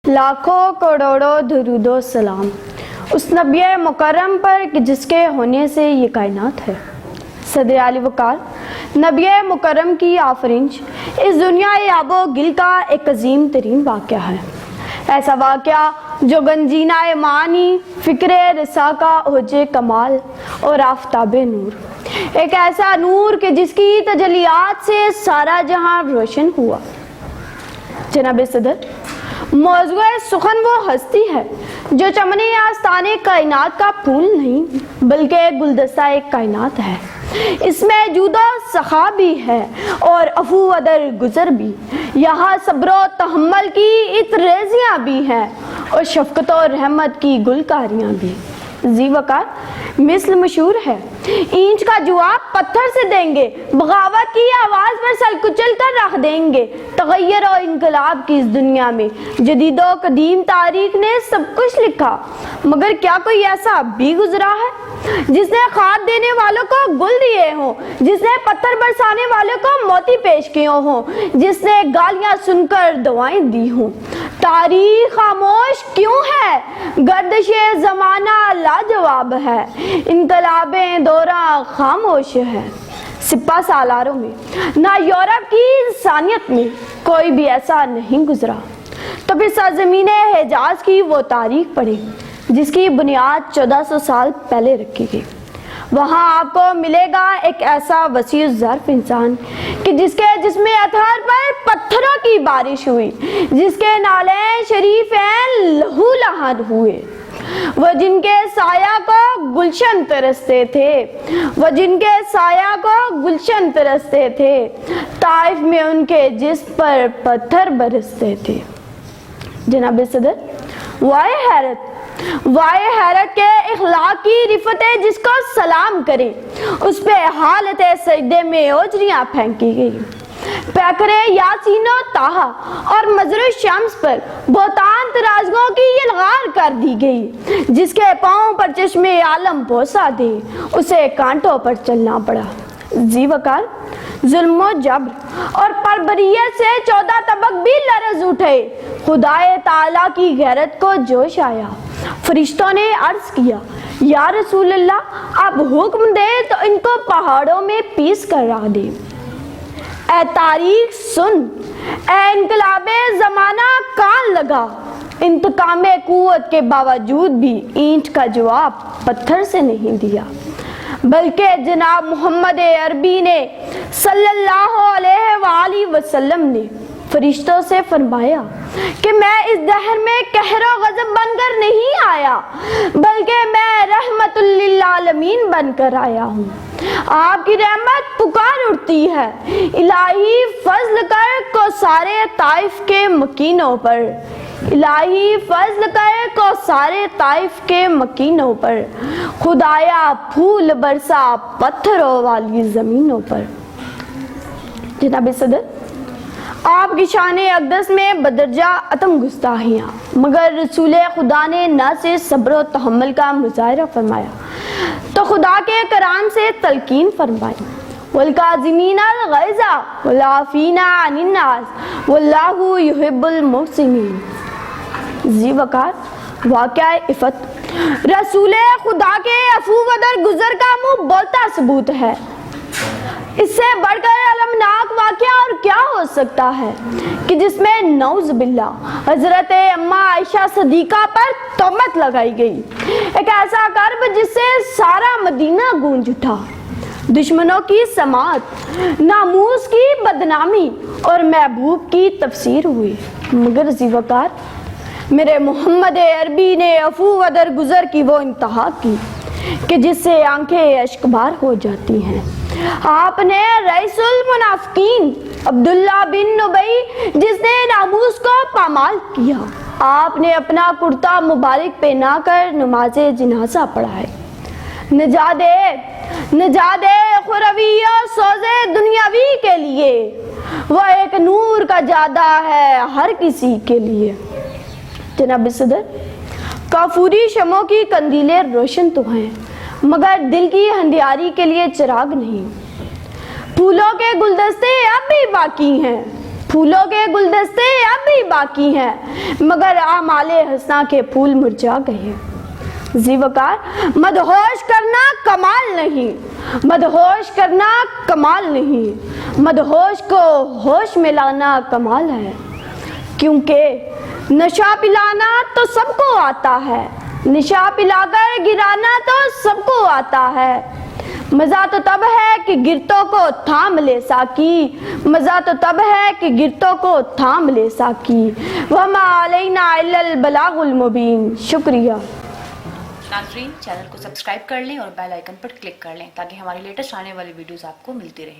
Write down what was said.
لاکھوں کروڑوں درود و سلام اس نبی مکرم پر کہ جس کے ہونے سے یہ کائنات ہے۔ صدر علی وقار نبی مکرم کی آفرینش اس دنیا آب و گل کا ایک عظیم ترین واقعہ ہے، ایسا واقعہ جو گنجینہ معانی، فکر رسا کا اوج کمال اور آفتاب نور، ایک ایسا نور کہ جس کی تجلیات سے سارا جہاں روشن ہوا۔ جناب صدر، موضوع سخن وہ ہستی ہے جو چمن آستانے کائنات کا پھول نہیں بلکہ گلدستہ ایک کائنات ہے۔ اس میں جود و سخا بھی ہے اور عفو و درگزر بھی، یہاں صبر و تحمل کی عطرریزیاں بھی ہیں اور شفقت و رحمت کی گلکاریاں بھی۔ ذی وقار مثل مشہور ہے، اینچ کا جواب پتھر سے دیں گے، بغاوت کی آواز پر سل کچل کر رکھ دیں گے۔ تغیر و انقلاب کی اس دنیا میں جدید و قدیم تاریخ نے سب کچھ لکھا، مگر کیا کوئی ایسا بھی گزرا ہے جس نے کھاد دینے والوں کو گل دیے ہوں، جس نے پتھر برسانے والوں کو موتی پیش کیے ہوں، جس نے گالیاں سن کر دعائیں دی ہوں؟ تاریخ خاموش کیوں ہے؟ گردش زمانہ لاجواب ہے، انقلابیں دورہ خاموش ہے۔ سپہ سالاروں میں نہ یورپ کی انسانیت میں کوئی بھی ایسا نہیں گزرا۔ تو پھر سرزمین حجاز کی وہ تاریخ پڑھیں جس کی بنیاد 1400 سال پہلے رکھی گئی۔ وہاں آپ کو ملے گا ایک ایسا وسیع ظرف انسان کہ جس کے جسم اطہر پر پتھروں کی بارش ہوئی، جس کے نالے شریفین لہو لہان ہوئے، وہ جن کے سایہ کو گلشن ترستے تھے، وہ جن کے سایہ کو گلشن ترستے تھے، طائف میں ان کے جسم پر پتھر برستے تھے۔ جناب صدر، وائے حیرت کے اخلاق کی رفت جس کو سلام کریں، اس پہ حالت سجدے میں اوجریاں پھینکی گئی۔ پیکرے یاسین و طٰہٰ اور مظہر الشمس پر بہتان ترازگوں کی یلغار کر دی گئی۔ جس کے پاؤں پر چشم عالم بوسا دے، اسے کانٹوں پر چلنا پڑا۔ ذی وقار ظلم و جبر اور پربریت سے 14 طبق بھی لرز اٹھے۔ خدائے تعالیٰ کی غیرت کو جوش آیا، فرشتوں نے عرض کیا، یا رسول اللہ، اب حکم دے تو ان کو پہاڑوں میں پیس کر رکھ دے۔ اے تاریخ سن، اے انقلاب زمانہ کان لگا، انتقام قوت کے باوجود بھی اینٹ کا جواب پتھر سے نہیں دیا، بلکہ جناب محمد عربی نے صلی اللہ علیہ وآلہ وسلم نے فرشتوں سے فرمایا کہ میں اس دہر میں قہر و غضب بن کر نہیں آیا، بلکہ میں رحمت للعالمین بن کر آیا ہوں۔ آپ کی رحمت پکار اٹھتی ہے، الہی فضل کر کوثر طائف کے مکینوں پر، الہی فضل کر کوثر طائف کے مکینوں پر، خدایا پھول برسا پتھروں والی زمینوں پر۔ جناب صدر، آپ کی شان اقدس میں بدرجہ عدم گستاخیاں، مگر رسول خدا نے نہ سے صبر و تحمل کا مظاہرہ فرمایا تو خدا کے کرام سے تلقین فرمائی، والکاظمین الغیظ والعافین عن الناس واللہ یحب المحسنین۔ ذی وقار واقعہ عفت رسول خدا کے عفو و درگزر کا منہ بولتا ثبوت ہے۔ اس سے بڑھ کر المناک واقعہ اور کیا ہو سکتا ہے کہ جس میں نعوذ باللہ حضرت اماں عائشہ صدیقہ پر تہمت لگائی گئی، ایک ایسا کرب جس سے سارا مدینہ گونج اٹھا، دشمنوں کی سماعت، ناموس کی بدنامی اور محبوب کی تفسیر ہوئی، مگر ذی وقار میرے محمد عربی نے عفو و درگزر کی وہ انتہا کی کہ جس سے آنکھیں اشکبار ہو جاتی ہیں۔ آپ نے رئیس المنافقین عبداللہ بن ابی جس نے ناموس کو پامال کیا، آپ نے اپنا کرتا مبارک پہنا کر نماز جنازہ پڑھائے۔ نجات اخروی و سوز دنیاوی کے لیے وہ ایک نور کا جادہ ہے ہر کسی کے لیے۔ جناب صدر، کافوری شمعوں کی قندیلیں روشن تو ہیں مگر دل کی ہندیاری کے لیے چراغ نہیں۔ پھولوں کے گلدستے اب بھی باقی ہیں پھولوں کے گلدستے اب بھی باقی ہیں مگر اعمال حسنہ کے پھول مرجھا گئے ہیں۔ ذی وقار مدہوش کرنا کمال نہیں، مدہوش کرنا کمال نہیں، مدہوش کو ہوش میں لانا کمال ہے، کیونکہ نشہ پلانا تو سب کو آتا ہے، نشہ پلا کر گرانا تو سب کو آتا ہے، مزہ تو تب ہے کہ گرتوں کو تھام لے ساکی، مزہ تو تب ہے کہ گرتوں کو تھام لے ساکی، وَمَا عَلَيْنَا إِلَّا الْبَلَاغُ الْمُبِينُ۔ شکریہ۔ ناظرین چینل کو سبسکرائب کر لیں اور بیل آئیکن پر کلک کر لیں تاکہ ہماری لیٹسٹ آنے والی ویڈیوز آپ کو ملتی رہیں۔